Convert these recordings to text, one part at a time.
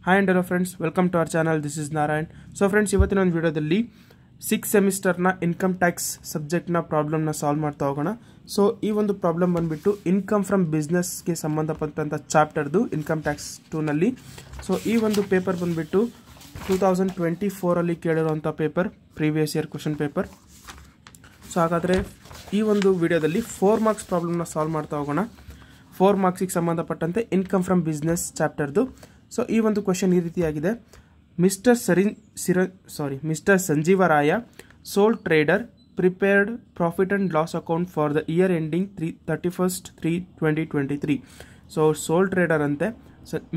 Hi and hello friends, welcome to our channel. This is Narayan. So friends, ಇವತ್ತಿನ ಒಂದು ವಿಡಿಯೋದಲ್ಲಿ 6th ಸೆಮಿಸ್ಟರ್ನ income tax ಸಬ್ಜೆಕ್ಟ್ನ ಪ್ರಾಬ್ಲಮ್ನ solve ಮಾಡ್ತಾ ಹೋಗೋಣ. So ಈ ಒಂದು ಪ್ರಾಬ್ಲಮ್ ಬಂದ್ಬಿಟ್ಟು ಇನ್ಕಮ್ ಫ್ರಮ್ ಬಿಸ್ನೆಸ್ಗೆ ಸಂಬಂಧಪಟ್ಟಂಥ ಚಾಪ್ಟರ್ದು ಇನ್ಕಮ್ ಟ್ಯಾಕ್ಸ್ 2ನಲ್ಲಿ. ಸೊ ಈ ಒಂದು ಪೇಪರ್ ಬಂದ್ಬಿಟ್ಟು 2024 ಕೇಳಿರುವಂಥ paper, previous year question paper. So ಹಾಗಾದರೆ ಈ ಒಂದು ವಿಡಿಯೋದಲ್ಲಿ 4 ಮಾರ್ಕ್ಸ್ ಪ್ರಾಬ್ಲಮ್ನ ಸಾಲ್ವ್ ಮಾಡ್ತಾ ಹೋಗೋಣ. 4 ಮಾರ್ಕ್ಸಿಗೆ ಸಂಬಂಧಪಟ್ಟಂತೆ ಇನ್ಕಮ್ ಫ್ರಮ್ ಬಿಸ್ನೆಸ್ ಚಾಪ್ಟರ್ದು. ಸೊ ಈ ಒಂದು ಕ್ವಶನ್ ಈ ರೀತಿಯಾಗಿದೆ. Mister Sanjeevaraya, sole trader, prepared profit and loss account for the year ending 31/3/2023. So sole trader ಅಂತೆ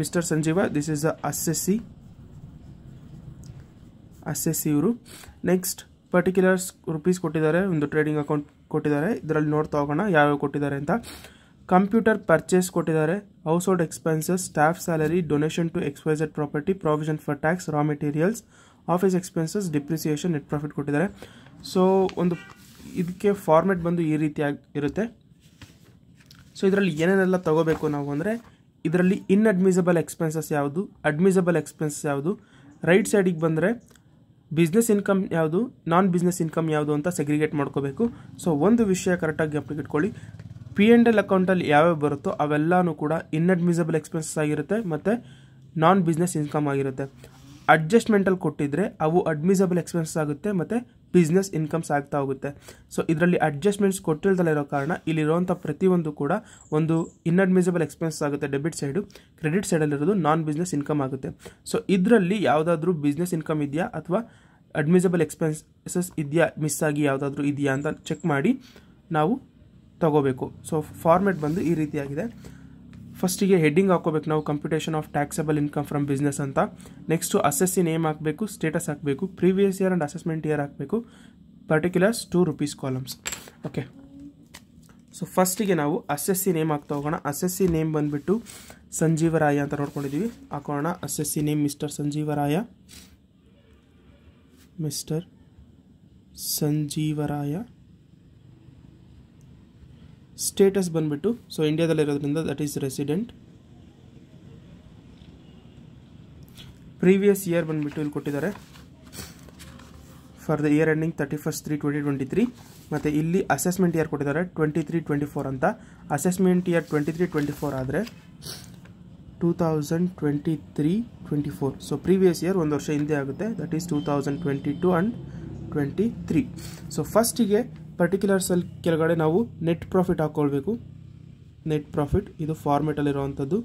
mister Sanjeeva, this is the assessee ಇವರು. ನೆಕ್ಸ್ಟ್ ಪರ್ಟಿಕ್ಯುಲರ್ಸ್ ರುಪೀಸ್ ಕೊಟ್ಟಿದ್ದಾರೆ, ಒಂದು ಟ್ರೇಡಿಂಗ್ ಅಕೌಂಟ್ ಕೊಟ್ಟಿದ್ದಾರೆ. ಇದರಲ್ಲಿ ನೋಡ್ತಾ ಹೋಗೋಣ ಯಾವ್ಯಾವ ಕೊಟ್ಟಿದ್ದಾರೆ ಅಂತ. ಕಂಪ್ಯೂಟರ್ ಪರ್ಚೇಸ್ ಕೊಟ್ಟಿದ್ದಾರೆ, household expenses, staff salary, donation to XYZ property, provision for tax, raw materials, office expenses, depreciation, net profit ಕೊಟ್ಟಿದ್ದಾರೆ. ಸೊ ಒಂದು ಇದಕ್ಕೆ ಫಾರ್ಮೆಟ್ ಬಂದು ಈ ರೀತಿಯಾಗಿ ಇರುತ್ತೆ. ಸೊ ಇದರಲ್ಲಿ ಏನೇನೆಲ್ಲ ತಗೋಬೇಕು ನಾವು ಅಂದರೆ, ಇದರಲ್ಲಿ ಇನ್ಅಡ್ಮಿಸಬಲ್ ಎಕ್ಸ್ಪೆನ್ಸಸ್ ಯಾವುದು, ಅಡ್ಮಿಸಬಲ್ ಎಕ್ಸ್ಪೆನ್ಸಸ್ ಯಾವುದು, ರೈಟ್ ಸೈಡಿಗೆ ಬಂದರೆ ಬಿಸ್ನೆಸ್ ಇನ್ಕಮ್ ಯಾವುದು, ನಾನ್ ಬಿಸ್ನೆಸ್ ಇನ್ಕಮ್ ಯಾವುದು ಅಂತ ಸೆಗ್ರಿಗೇಟ್ ಮಾಡ್ಕೋಬೇಕು. ಸೊ ಒಂದು ವಿಷಯ ಕರೆಕ್ಟಾಗಿ ಜ್ಞಾಪಕ ಇಟ್ಕೊಳ್ಳಿ, P&L ಅಕೌಂಟಲ್ಲಿ ಯಾವ್ಯಾವ ಬರುತ್ತೋ ಅವೆಲ್ಲನೂ ಕೂಡ ಇನ್ಅಡ್ಮಿಸಬಲ್ ಎಕ್ಸ್ಪೆನ್ಸಸ್ ಆಗಿರುತ್ತೆ ಮತ್ತು ನಾನ್ ಬಿಸ್ನೆಸ್ ಇನ್ಕಮ್ ಆಗಿರುತ್ತೆ. ಅಡ್ಜಸ್ಟ್ಮೆಂಟಲ್ಲಿ ಕೊಟ್ಟಿದ್ರೆ ಅವು ಅಡ್ಮಿಸಬಲ್ ಎಕ್ಸ್ಪೆನ್ಸಸ್ ಆಗುತ್ತೆ ಮತ್ತು ಬಿಸ್ನೆಸ್ ಇನ್ಕಮ್ಸ್ ಆಗ್ತಾ ಹೋಗುತ್ತೆ. ಸೊ ಇದರಲ್ಲಿ ಅಡ್ಜಸ್ಟ್ಮೆಂಟ್ಸ್ ಕೊಟ್ಟಿಲ್ದಲ್ಲ ಇರೋ ಕಾರಣ ಇಲ್ಲಿರುವಂಥ ಪ್ರತಿಯೊಂದು ಕೂಡ ಒಂದು ಇನ್ಅಡ್ಮಿಸಬಲ್ ಎಕ್ಸ್ಪೆನ್ಸಸ್ ಆಗುತ್ತೆ ಡೆಬಿಟ್ ಸೈಡು, ಕ್ರೆಡಿಟ್ ಸೈಡಲ್ಲಿರೋದು ನಾನ್ ಬಿಸ್ನೆಸ್ ಇನ್ಕಮ್ ಆಗುತ್ತೆ. ಸೊ ಇದರಲ್ಲಿ ಯಾವುದಾದ್ರೂ ಬಿಸ್ನೆಸ್ ಇನ್ಕಮ್ ಇದೆಯಾ ಅಥವಾ ಅಡ್ಮಿಸಬಲ್ ಎಕ್ಸ್ಪೆನ್ಸಸ್ ಇದೆಯಾ, ಮಿಸ್ ಆಗಿ ಯಾವುದಾದ್ರೂ ಇದೆಯಾ ಅಂತ ಚೆಕ್ ಮಾಡಿ ನಾವು ತಗೋಬೇಕು. ಸೊ ಫಾರ್ಮೆಟ್ ಬಂದು ಈ ರೀತಿಯಾಗಿದೆ. ಫಸ್ಟಿಗೆ ಹೆಡ್ಡಿಂಗ್ ಹಾಕೋಬೇಕು ನಾವು, computation of taxable income from business ಅಂತ. ನೆಕ್ಸ್ಟು ಅಸೆಸ್ಸಿ ನೇಮ್ ಹಾಕಬೇಕು, ಸ್ಟೇಟಸ್ ಹಾಕಬೇಕು, previous year and assessment year ಹಾಕಬೇಕು, particulars 2 rupees columns. Okay, so ಫಸ್ಟಿಗೆ ನಾವು ಅಸೆಸ್ಸಿ ನೇಮ್ ಹಾಕ್ತಾ ಹೋಗೋಣ. ಅಸೆಸ್ಸಿ ನೇಮ್ ಬಂದುಬಿಟ್ಟು ಸಂಜೀವರಾಯ ಅಂತ ನೋಡ್ಕೊಂಡಿದ್ದೀವಿ, ಹಾಕೋಣ. Assessee name mister Sanjeevaraya. Status ಬಂದ್ಬಿಟ್ಟು ಸೊ ಇಂಡಿಯಾದಲ್ಲಿರೋದ್ರಿಂದ that is resident. Previous year ಬಂದ್ಬಿಟ್ಟು ಇಲ್ಲಿ ಕೊಟ್ಟಿದ್ದಾರೆ ಫಾರ್ ದ ಇಯರ್ ಎಂಡಿಂಗ್ 31/3/2023. ಮತ್ತು ಇಲ್ಲಿ ಅಸೆಸ್ಮೆಂಟ್ ಇಯರ್ ಕೊಟ್ಟಿದ್ದಾರೆ 23-24 ಅಂತ. ಅಸೆಸ್ಮೆಂಟ್ ಇಯರ್ 23-24 ಆದರೆ 2023-24. ಸೊ ಪ್ರೀವಿಯಸ್ ಇಯರ್ ಒಂದು ವರ್ಷ ಹಿಂದೆ ಆಗುತ್ತೆ, ದಟ್ ಈಸ್ 2022 and 23. ಸೊ ಫಸ್ಟಿಗೆ ಪರ್ಟಿಕ್ಯುಲರ್ಸಲ್ಲಿ ಕೆಳಗಡೆ ನಾವು ನೆಟ್ ಪ್ರಾಫಿಟ್ ಹಾಕ್ಕೊಳ್ಬೇಕು. ನೆಟ್ ಪ್ರಾಫಿಟ್ ಇದು ಫಾರ್ಮೆಟಲ್ಲಿರುವಂಥದ್ದು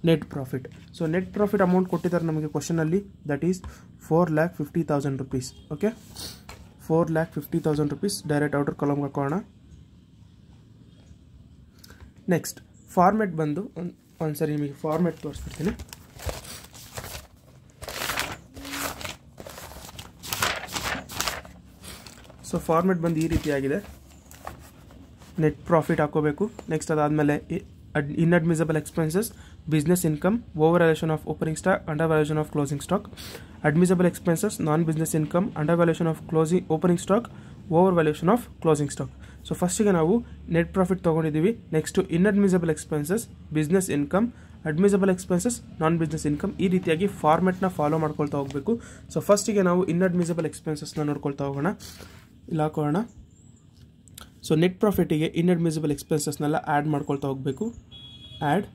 net profit. So net profit amount ಕೊಟ್ಟಿದ್ದಾರೆ ನಮಗೆ ಕ್ವಶನಲ್ಲಿ, ದಟ್ ಈಸ್ 4,50,000 rupees. ಓಕೆ, 4,50,000 rupees ಡೈರೆಕ್ಟ್ ಔಟರ್ ಕಾಲಮ್ಗೆ ಹಾಕೋಣ. ನೆಕ್ಸ್ಟ್ ಫಾರ್ಮೆಟ್ ಬಂದು ಒಂದ್ಸರಿ ನಿಮಗೆ ಫಾರ್ಮೆಟ್ ತೋರಿಸ್ಬಿಡ್ತೀನಿ. ಸೊ ಫಾರ್ಮೆಟ್ ಬಂದು ಈ ರೀತಿಯಾಗಿದೆ. ನೆಟ್ ಪ್ರಾಫಿಟ್ ಹಾಕೋಬೇಕು. ನೆಕ್ಸ್ಟ್ ಅದಾದಮೇಲೆ inadmissible expenses, business income, over valuation of opening stock, under valuation of closing stock. Admissible expenses, non business income, under valuation of opening stock, over valuation of closing stock. So ಫಸ್ಟಿಗೆ ನಾವು net profit ತೊಗೊಂಡಿದ್ದೀವಿ. Next inadmissible expenses, business income, admissible expenses, non business income. ಈ ರೀತಿಯಾಗಿ ಫಾರ್ಮೆಟ್ನ follow ಮಾಡ್ಕೊಳ್ತಾ ಹೋಗಬೇಕು. So ಫಸ್ಟಿಗೆ ನಾವು inadmissible ಎಕ್ಸ್ಪೆನ್ಸಸ್ನ ನೋಡ್ಕೊಳ್ತಾ ಹೋಗೋಣ. ಇಲ್ಲಿ ಹಾಕೋಣ. ಸೊ ನೆಟ್ ಪ್ರಾಫಿಟಿಗೆ ಇನ್ಅಡ್ಮಿಸಬಲ್ ಎಕ್ಸ್ಪೆನ್ಸಸ್ನೆಲ್ಲ ಆ್ಯಡ್ ಮಾಡ್ಕೊಳ್ತಾ ಹೋಗಬೇಕು. Add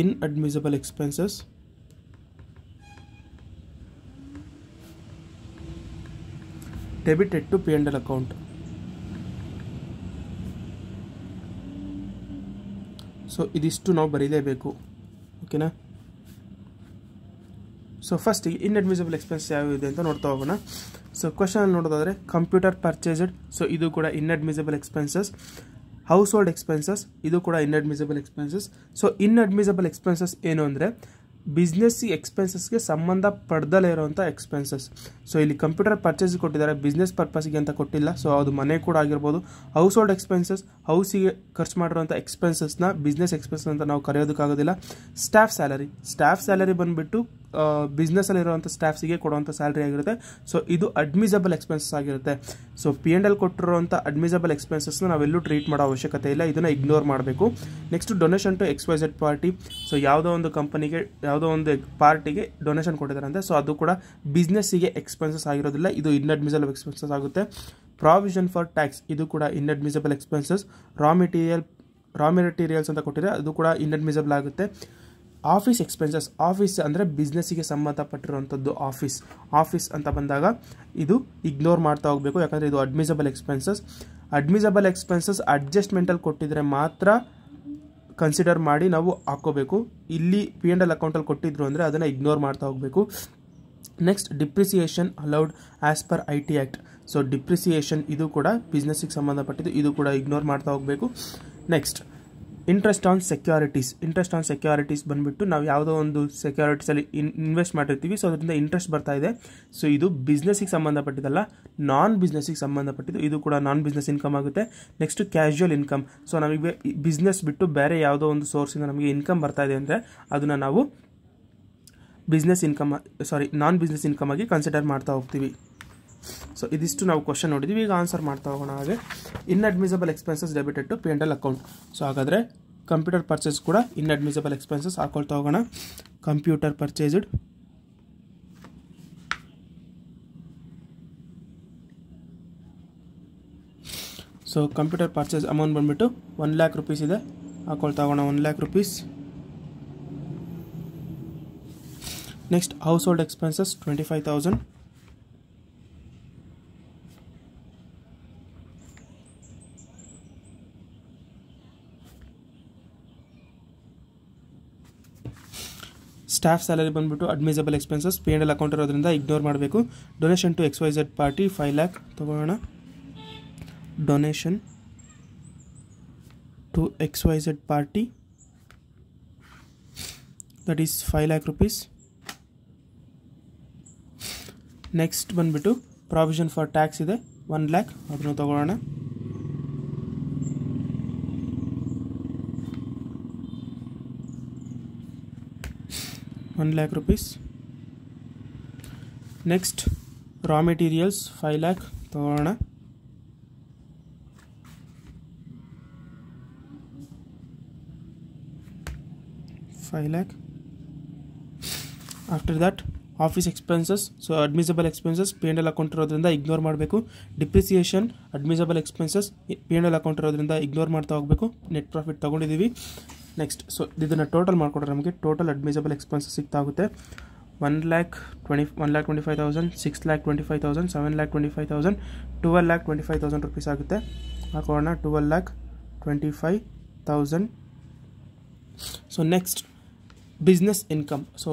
inadmissible expenses, debited to P&L account. So ಇದಿಷ್ಟು ನಾವು ಬರೀಲೇಬೇಕು. ಓಕೆನಾ? ಸೊ ಫಸ್ಟಿಗೆ ಇನ್ಅಡ್ಮಿಸಬಲ್ ಎಕ್ಸ್ಪೆನ್ಸ್ ಯಾವಿದೆ ಅಂತ ನೋಡ್ತಾ ಹೋಗೋಣ. ಸೊ ಕ್ವಶನ್ ನೋಡೋದಾದರೆ ಕಂಪ್ಯೂಟರ್ ಪರ್ಚೇಸ್ಡ್, ಸೊ ಇದು ಕೂಡ inadmissible expenses. House hold expenses, ಇದು ಕೂಡ inadmissible expenses. So inadmissible expenses ಏನು ಅಂದರೆ ಬಿಸ್ನೆಸ್ ಎಕ್ಸ್ಪೆನ್ಸಸ್ಗೆ ಸಂಬಂಧ ಪಡೆದಲೇ ಇರುವಂಥ ಎಕ್ಸ್ಪೆನ್ಸಸ್. ಸೊ ಇಲ್ಲಿ ಕಂಪ್ಯೂಟರ್ ಪರ್ಚೇಸ್ ಕೊಟ್ಟಿದ್ದಾರೆ, ಬಿಸ್ನೆಸ್ ಪರ್ಪಸ್ಗೆ ಅಂತ ಕೊಟ್ಟಿಲ್ಲ. ಸೊ ಅದು ಮನೆ ಕೂಡ ಆಗಿರ್ಬೋದು. ಹೌಸ್ ಹೋಲ್ಡ್ ಎಕ್ಸ್ಪೆನ್ಸಸ್, ಹೌಸಿಗೆ ಖರ್ಚು ಮಾಡಿರುವಂಥ ಎಕ್ಸ್ಪೆನ್ಸಸ್ನ ಬಿಸ್ನೆಸ್ ಎಕ್ಸ್ಪೆನ್ಸಸ್ ಅಂತ ನಾವು ಕರೆಯೋದಕ್ಕಾಗೋದಿಲ್ಲ. ಸ್ಟಾಫ್ ಸ್ಯಾಲರಿ ಬಂದುಬಿಟ್ಟು ಬಿಸ್ನೆಸ್ಸಲ್ಲಿರುವಂಥ ಸ್ಟಾಫ್ಸಿಗೆ ಕೊಡುವಂಥ ಸ್ಯಾಲ್ರಿ ಆಗಿರುತ್ತೆ. ಸೊ ಇದು ಅಡ್ಮಿಸಬಲ್ ಎಕ್ಸ್ಪೆನ್ಸಸ್ ಆಗಿರುತ್ತೆ. ಸೊ P&L ಕೊಟ್ಟಿರುವಂಥ ಅಡ್ಮಿಸಬಲ್ ಎಕ್ಸ್ಪೆನ್ಸಸ್ನ ನಾವೆಲ್ಲೂ ಟ್ರೀಟ್ ಮಾಡೋ ಅವಶ್ಯಕತೆ ಇಲ್ಲ, ಇದನ್ನು ಇಗ್ನೋರ್ ಮಾಡಬೇಕು. Next donation to XYZ party. So ಯಾವುದೋ ಒಂದು ಕಂಪನಿಗೆ ಯಾವುದೋ ಒಂದು ಪಾರ್ಟಿಗೆ ಡೊನೇಷನ್ ಕೊಟ್ಟಿದ್ದಾರಂತೆ, ಸೊ ಅದು ಕೂಡ ಬಿಸ್ನೆಸ್ಸಿಗೆ ಎಕ್ಸ್ಪೆನ್ಸಸ್ ಆಗಿರೋದಿಲ್ಲ, ಇದು ಇನ್ಅಡ್ಮಿಸಬಲ್ ಎಕ್ಸ್ಪೆನ್ಸಸ್ ಆಗುತ್ತೆ. ಪ್ರಾವಿಷನ್ ಫಾರ್ ಟ್ಯಾಕ್ಸ್, ಇದು ಕೂಡ ಇನ್ಅಡ್ಮಿಸಬಲ್ ಎಕ್ಸ್ಪೆನ್ಸಸ್. ರಾ ಮೆಟೀರಿಯಲ್ಸ್ ಅಂತ ಕೊಟ್ಟಿದ್ದಾರೆ, ಅದು ಕೂಡ ಇನ್ಅಡ್ಮಿಸಬಲ್ ಆಗುತ್ತೆ. ಆಫೀಸ್ ಎಕ್ಸ್ಪೆನ್ಸಸ್, ಆಫೀಸ್ ಅಂದರೆ ಬಿಸ್ನೆಸ್ಸಿಗೆ ಸಂಬಂಧಪಟ್ಟಿರುವಂಥದ್ದು. ಆಫೀಸ್ ಅಂತ ಬಂದಾಗ ಇದು ಇಗ್ನೋರ್ ಮಾಡ್ತಾ ಹೋಗಬೇಕು, ಯಾಕಂದರೆ ಇದು ಅಡ್ಮಿಸಬಲ್ ಎಕ್ಸ್ಪೆನ್ಸಸ್ ಅಡ್ಜಸ್ಟ್ಮೆಂಟಲ್ಲಿ ಕೊಟ್ಟಿದ್ರೆ ಮಾತ್ರ ಕನ್ಸಿಡರ್ ಮಾಡಿ ನಾವು ಹಾಕ್ಕೋಬೇಕು. ಇಲ್ಲಿ P&L ಅಕೌಂಟಲ್ಲಿ ಕೊಟ್ಟಿದ್ರು ಅಂದರೆ ಅದನ್ನು ಇಗ್ನೋರ್ ಮಾಡ್ತಾ ಹೋಗಬೇಕು. Next depreciation allowed as per IT act. So depreciation ಇದು ಕೂಡ ಬಿಸ್ನೆಸ್ಸಿಗೆ ಸಂಬಂಧಪಟ್ಟಿದ್ದು, ಇದು ಕೂಡ ಇಗ್ನೋರ್ ಮಾಡ್ತಾ ಹೋಗಬೇಕು. ನೆಕ್ಸ್ಟ್ ಇಂಟ್ರೆಸ್ಟ್ ಆನ್ ಸೆಕ್ಯೂರಿಟೀಸ್ ಬಂದುಬಿಟ್ಟು ನಾವು ಯಾವುದೋ ಒಂದು ಸೆಕ್ಯೂರಿಟೀಸಲ್ಲಿ ಇನ್ವೆಸ್ಟ್ ಮಾಡಿರ್ತೀವಿ, ಸೊ ಅದರಿಂದ ಇಂಟ್ರೆಸ್ಟ್ ಬರ್ತಾ ಇದೆ. ಸೊ ಇದು ಬಿಸ್ನೆಸ್ಸಿಗೆ ಸಂಬಂಧಪಟ್ಟಿದ್ದಲ್ಲ, ನಾನ್ ಬಿಸ್ನೆಸ್ಸಿಗೆ ಸಂಬಂಧಪಟ್ಟಿದ್ದು, ಇದು ಕೂಡ ನಾನ್ ಬಿಸ್ನೆಸ್ ಇನ್ಕಮ್ ಆಗುತ್ತೆ. Next casual income. ಸೊ ನಮಗೆ ಬಿಸ್ನೆಸ್ ಬಿಟ್ಟು ಬೇರೆ ಯಾವುದೋ ಒಂದು ಸೋರ್ಸಿಂದ ನಮಗೆ ಇನ್ಕಮ್ ಬರ್ತಾ ಇದೆ ಅಂದರೆ ಅದನ್ನು ನಾವು ನಾನ್ ಬಿಸ್ನೆಸ್ ಇನ್ಕಮ್ ಆಗಿ ಕನ್ಸಿಡರ್ ಮಾಡ್ತಾ ಹೋಗ್ತೀವಿ. ಸೊ ಇದಿಷ್ಟು ನಾವು ಕ್ವಶನ್ ನೋಡಿದ್ವಿ. ಈಗ ಆನ್ಸರ್ ಮಾಡ್ತಾ ಹೋಗೋಣ. ಹಾಗೆ inadmissible expenses debited to P&L account. So ಹಾಗಾದರೆ ಕಂಪ್ಯೂಟರ್ ಪರ್ಚೇಸ್ ಕೂಡ ಇನ್ಅಡ್ಮಿಸಬಲ್ ಎಕ್ಸ್ಪೆನ್ಸಸ್ ಹಾಕೊಳ್ತಾ ಹೋಗೋಣ. Computer purchased, so computer purchase amount ಬಂದುಬಿಟ್ಟು 1 lakh rupees ಇದೆ, ಹಾಕೊಳ್ತಾ ಹೋಗೋಣ 1 lakh rupees. Next household expenses 25,000. Staff salary ಬಂದುಬಿಟ್ಟು ಅಡ್ಮಿಸಬಲ್ ಎಕ್ಸ್ಪೆನ್ಸಸ್, P&L ಅಕೌಂಟ್ ಇರೋದ್ರಿಂದ ಇಗ್ನೋರ್ ಮಾಡಬೇಕು. Donation to XYZ party 5 lakh ತಗೊಳ್ಳೋಣ. Donation to XYZ party, that is 5 lakh rupees. Next ಬಂದುಬಿಟ್ಟು provision for tax ಇದೆ 1 lakh, ಅದನ್ನು ತಗೊಳ್ಳೋಣ. ₹1 lakh. Next raw materials 5 lakh ತಗೊಳ್ಳೋಣ. After that office expenses. So admissible expenses P&L account ಇರೋದ್ರಿಂದ ignore ಮಾಡಬೇಕು. Depreciation admissible expenses P&L account ಇರೋದ್ರಿಂದ ignore ಮಾಡ್ತಾ ಹೋಗಬೇಕು. ನೆಟ್ ಪ್ರಾಫಿಟ್ ತೊಗೊಂಡಿದ್ದೀವಿ. ನೆಕ್ಸ್ಟ್ ಸೊ ಇದನ್ನು ಟೋಟಲ್ ಮಾಡಿಕೊಡ್ರೆ ನಮಗೆ ಟೋಟಲ್ ಅಡ್ಮಿಸಬಲ್ ಎಕ್ಸ್ಪೆನ್ಸಸ್ ಸಿಗ್ತಾಗುತ್ತೆ. 1,25,000, 6,25,000, 7,25,000, 12,25,000 rupees ಆಗುತ್ತೆ. ಹಾಕೋಣ 12,25,000. So next business income. So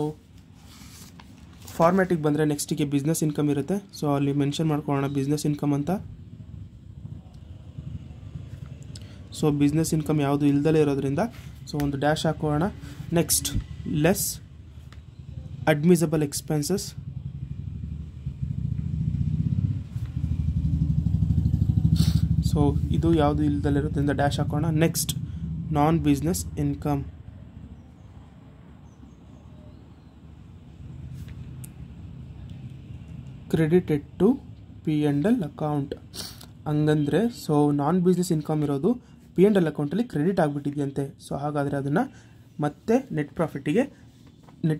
ಫಾರ್ಮ್ಯಾಟಿಗೆ ಬಂದರೆ ನೆಕ್ಸ್ಟಿಗೆ ಬಿಸ್ನೆಸ್ ಇನ್ಕಮ್ ಇರುತ್ತೆ. ಸೊ ಅಲ್ಲಿ ಮೆನ್ಷನ್ ಮಾಡ್ಕೊಳ್ಳೋಣ ಬಿಸ್ನೆಸ್ ಇನ್ಕಮ್ ಅಂತ. ಸೊ ಬಿಸ್ನೆಸ್ ಇನ್ಕಮ್ ಯಾವುದು ಇಲ್ದಲೇ ಇರೋದ್ರಿಂದ ಸೊ ಒಂದು ಡ್ಯಾಶ್ ಹಾಕೋಣ. Next less admissible expenses. So ಇದು ಯಾವುದು ಇಲ್ದಲೇ ಇರೋದ್ರಿಂದ ಡ್ಯಾಶ್ ಹಾಕೋಣ. Next non business income. Credited to P&L account. ಹಂಗಂದರೆ ಸೊ ನಾನ್ ಬಿಸ್ನೆಸ್ ಇನ್ಕಮ್ ಇರೋದು P&L ಅಕೌಂಟಲ್ಲಿ ಕ್ರೆಡಿಟ್ ಆಗಿಬಿಟ್ಟಿದೆಯಂತೆ. ಸೊ ಹಾಗಾದರೆ ಅದನ್ನು ಮತ್ತೆ ನೆಟ್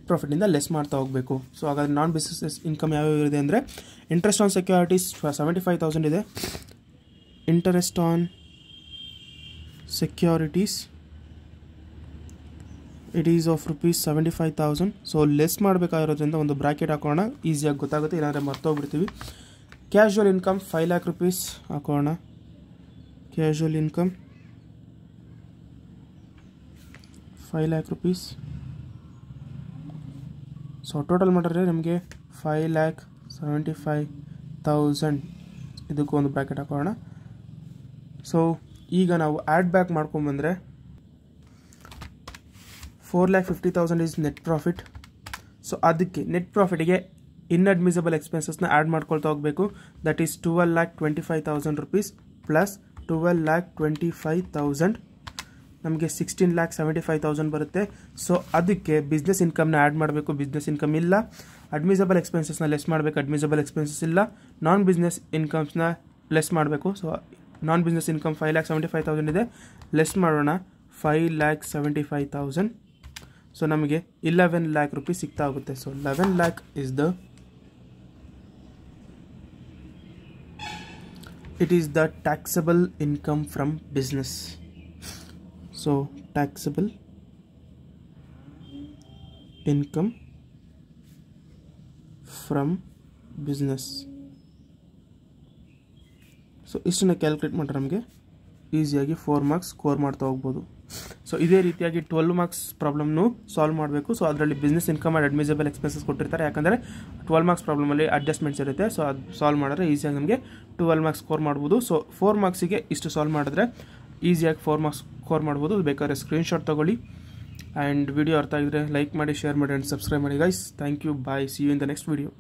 ಪ್ರಾಫಿಟಿಂದ ಲೆಸ್ ಮಾಡ್ತಾ ಹೋಗಬೇಕು. ಸೊ ಹಾಗಾದರೆ ನಾನ್ ಬಿಸ್ನೆಸ್ ಇನ್ಕಮ್ ಯಾವ್ಯಾವ ಇದೆ ಅಂದರೆ ಇಂಟ್ರೆಸ್ಟ್ ಆನ್ ಸೆಕ್ಯೂರಿಟೀಸ್ 75,000 ಇದೆ. Interest on securities it is of ₹75,000. So less ಮಾಡಬೇಕಾಗಿರೋದ್ರಿಂದ ಒಂದು ಬ್ರಾಕೆಟ್ ಹಾಕೋಣ, ಈಸಿಯಾಗಿ ಗೊತ್ತಾಗುತ್ತೆ, ಇಲ್ಲಾಂದರೆ ಮರ್ತೋಗ್ಬಿಡ್ತೀವಿ. ಕ್ಯಾಶುವಲ್ ಇನ್ಕಮ್ 5 lakh rupees ಹಾಕೋಣ. Casual income 5 lakh rupees. So total ಮಾಡಿದ್ರೆ ನಮಗೆ 5,75,000 ಇದಕ್ಕೂ ಒಂದು ಬ್ರಾಕೆಟ್ ಹಾಕೋಣ. ಸೊ ಈಗ ನಾವು ಆ್ಯಡ್ ಬ್ಯಾಕ್ ಮಾಡ್ಕೊಂಬಂದರೆ 4,50,000 ಈಸ್ ನೆಟ್ ಪ್ರಾಫಿಟ್. ಸೊ ಅದಕ್ಕೆ ನೆಟ್ ಪ್ರಾಫಿಟಿಗೆ ಇನ್ಅಡ್ಮಿಸಬಲ್ ಎಕ್ಸ್ಪೆನ್ಸಸ್ನ ಆ್ಯಡ್ ಮಾಡ್ಕೊಳ್ತಾ ಹೋಗಬೇಕು. ದಟ್ ಈಸ್ 12,25,000 rupees ಪ್ಲಸ್ 12,25,000 ನಮಗೆ 16,75,000 ಬರುತ್ತೆ. ಸೊ ಅದಕ್ಕೆ ಬಿಸ್ನೆಸ್ ಇನ್ಕಮ್ನ ಆ್ಯಡ್ ಮಾಡಬೇಕು. ಬಿಸ್ನೆಸ್ ಇನ್ಕಮ್ ಇಲ್ಲ. ಅಡ್ಮಿಸಬಲ್ ಎಕ್ಸ್ಪೆನ್ಸಸ್ನ ಲೆಸ್ ಮಾಡಬೇಕು. ಅಡ್ಮಿಸಬಲ್ ಎಕ್ಸ್ಪೆನ್ಸಸ್ ಇಲ್ಲ. ನಾನ್ ಬಿಸ್ನೆಸ್ ಇನ್ಕಮ್ಸ್ನ ಲೆಸ್ ಮಾಡಬೇಕು. ಸೊ ನಾನ್ ಬಿಸ್ನೆಸ್ ಇನ್ಕಮ್ 5,75,000 ಇದೆ. ಲೆಸ್ ಮಾಡೋಣ 5,75,000. ಸೊ ನಮಗೆ 11 lakh rupees ಸಿಗ್ತಾ ಹೋಗುತ್ತೆ. So 11 lakh is the taxable income from business. So taxable income from business. So ಇಷ್ಟನ್ನು ಕ್ಯಾಲ್ಕುಲೇಟ್ ಮಾಡಿದ್ರೆ ನಮಗೆ ಈಸಿಯಾಗಿ 4 marks ಸ್ಕೋರ್ ಮಾಡ್ತಾ ಹೋಗ್ಬೋದು. ಸೊ ಇದೇ ರೀತಿಯಾಗಿ 12 marks ಪ್ರಾಬ್ಲಮ್ನು ಸಾಲ್ವ್ ಮಾಡಬೇಕು. ಸೊ ಅದರಲ್ಲಿ business income and admissible expenses ಕೊಟ್ಟಿರ್ತಾರೆ. ಯಾಕಂದರೆ 12 marks ಪ್ರಾಬ್ಲಮಲ್ಲಿ ಅಡ್ಜಸ್ಟ್ಮೆಂಟ್ಸ್ ಇರುತ್ತೆ. ಸೊ ಅದು ಸಾಲ್ವ್ ಮಾಡಿದ್ರೆ ಈಸಿಯಾಗಿ ನಮಗೆ 12 marks ಸ್ಕೋರ್ ಮಾಡ್ಬೋದು. ಸೊ 4 marksಗೆ ಇಷ್ಟು ಸಾಲ್ವ್ ಮಾಡಿದ್ರೆ ಈಸಿಯಾಗಿ 4 marks ಸ್ಕೋರ್ ಮಾಡ್ಬೋದು. ಬೇಕಾದ್ರೆ ಸ್ಕ್ರೀನ್ಶಾಟ್ ತೊಗೊಳ್ಳಿ. ಆ್ಯಂಡ್ ವಿಡಿಯೋ ಅರ್ಥ ಆಗಿದ್ರೆ ಲೈಕ್ ಮಾಡಿ, ಶೇರ್ ಮಾಡಿ ಆ್ಯಂಡ್ ಸಬ್ಸ್ಕ್ರೈಬ್ ಮಾಡಿ guys. Thank you. Bye. See you in the next video.